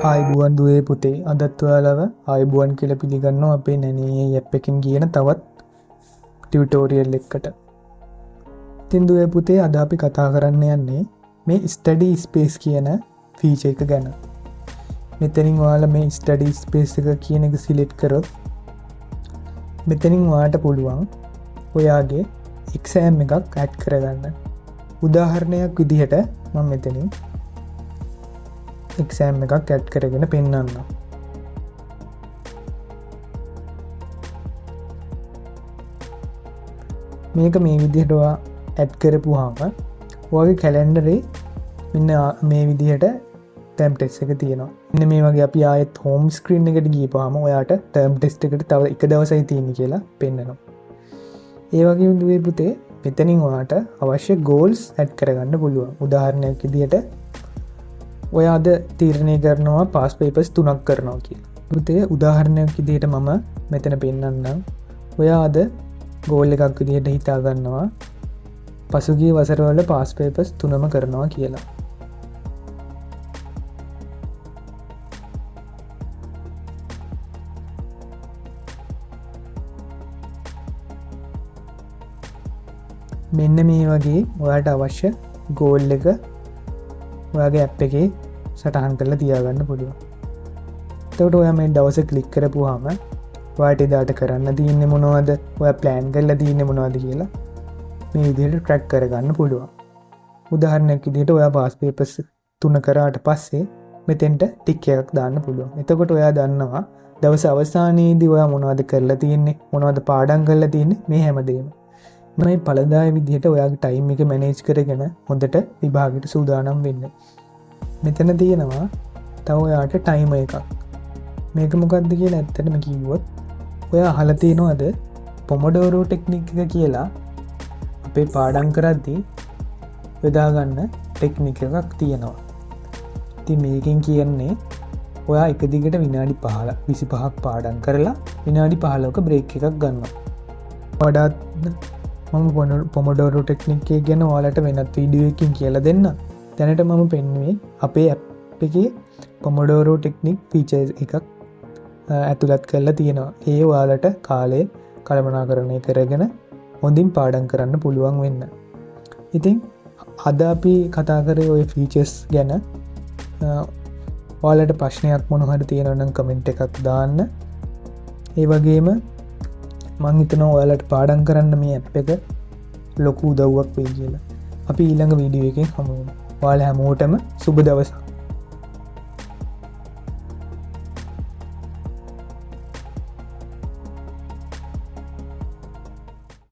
ආයිබුවන් දුවේ පුතේ අදත් ඔයාලව ආයිබුවන් කියලා පිළිගන්නවා අපේ නැනේ ඇප් එකකින් කියන තවත් ටියුටෝරියල් එකකට. ඉතින් දුවේ පුතේ අද අපි කතා කරන්න යන්නේ මේ ස්ටඩි ස්පේස් කියන ෆීචර් එක ගැන. මෙතනින් ඔයාලා මේ ස්ටඩි ස්පේස් එක කියන එක සිලෙක්ට් කරොත් මෙතනින් ඔයාලට පුළුවන් ඔයාගේ එක්සෑම් එකක් ඇඩ් කරගන්න. උදාහරණයක් විදිහට මම මෙතනින් එක්සෑම් එකක් ඇඩ් කරගෙන පෙන්වන්න. මේක මේ විදිහට ඔයා ඇඩ් කරපුවාම ඔයාගේ කැලෙන්ඩරේ මෙන්න මේ විදිහට ටර්ම් ටෙස්ට් එක තියෙනවා. මෙන්න මේ වගේ අපි ආයෙත් හෝම් ස්ක්‍රීන් එකට ගියපුවාම ඔයාට ටර්ම් ටෙස්ට් එකට තව එක දවසයි තියෙන්නේ කියලා පෙන්වනවා. ඒ වගේම දුවේ පුතේ මෙතනින් ඔයාට අවශ්‍ය ගෝල්ස් ඇඩ් කරගන්න පුළුවන්. උදාහරණයක් විදිහට ඔය අද තීරණය කරනවා පාස් පේපර්ස් 3ක් කරනවා කියලා. පුතේ උදාහරණයක් විදිහට මම මෙතන පෙන්නන්නම්. ඔය අද ගෝල් එකක් විදිහට හිතා ගන්නවා පසුගිය වසරවල පාස් පේපර්ස් 3ම කරනවා කියලා. මෙන්න මේ වගේ ඔයාට අවශ්‍ය ගෝල් එක ඔයාගේ ඇප් එකේ සටහන් කරලා තියාගන්න පුළුවන්. එතකොට ඔයා මේ දවස ක්ලික් කරපුවාම ඔයාට එදාට කරන්න තියෙන්නේ මොනවද, ඔයා ප්ලෑන් කරලා තියෙන්නේ මොනවද කියලා මේ විදිහට ට්‍රැක් කරගන්න පුළුවන්. උදාහරණයක් විදිහට ඔයා පාස් පේපර්ස් 3 කරාට පස්සේ මෙතෙන්ට ටික් එකක් දාන්න පුළුවන්. එතකොට ඔයා දන්නවා දවස් අවසානයේදී ඔයා මොනවද කරලා තියෙන්නේ, මොනවද පාඩම් කරලා තියෙන්නේ, මේ හැමදේම. මේ පළදාය විදිහට ඔයාගේ ටයිම් එක මැනේජ් කරගෙන හොඳට විභාගයට සූදානම් වෙන්න. මෙතන තියෙනවා තව ඔයාට ටයිමර් එකක්. මේක මොකක්ද කියලා ඇත්තටම කිව්වොත් ඔයා අහලා තියෙනවද පොමොඩෝරෝ ටෙක්නික් එක කියලා අපේ පාඩම් කරද්දී යොදා ගන්න ටෙක්නික් එකක් තියෙනවා. ඉතින් මේකෙන් කියන්නේ ඔයා එක දිගට විනාඩි 25ක් පාඩම් කරලා විනාඩි 15ක බ්‍රේක් එකක් ගන්නවා. වඩාත් මම පොමොඩෝරෝ ටෙක්නික් එක ගැන ඔයාලට වෙනත් වීඩියෝ එකකින් කියලා දෙන්න. දැනට මම පෙන්වුවේ අපේ ඇප් එකේ පොමොඩෝරෝ ටෙක්නික් ෆීචර් එකක් ඇතුළත් කරලා තියෙනවා. ඒ ඔයාලට කාලය කළමනාකරණය කරගෙන හොඳින් පාඩම් කරන්න පුළුවන් වෙන්න. ඉතින් අද අපි කතා කරේ ওই ෆීචර්ස් ගැන. ඔයාලට ප්‍රශ්නයක් මොන හරි තියෙනවා නම් කමෙන්ට් එකක් දාන්න. ඒ වගේම මං හිතනවා ඔයාලට පාඩම් කරන්න මේ ඇප් එක ලොකු උදව්වක් වෙයි කියලා. අපි ඊළඟ වීඩියෝ එකෙන් හමු වෙමු. ඔයාලා හැමෝටම සුබ දවසක්.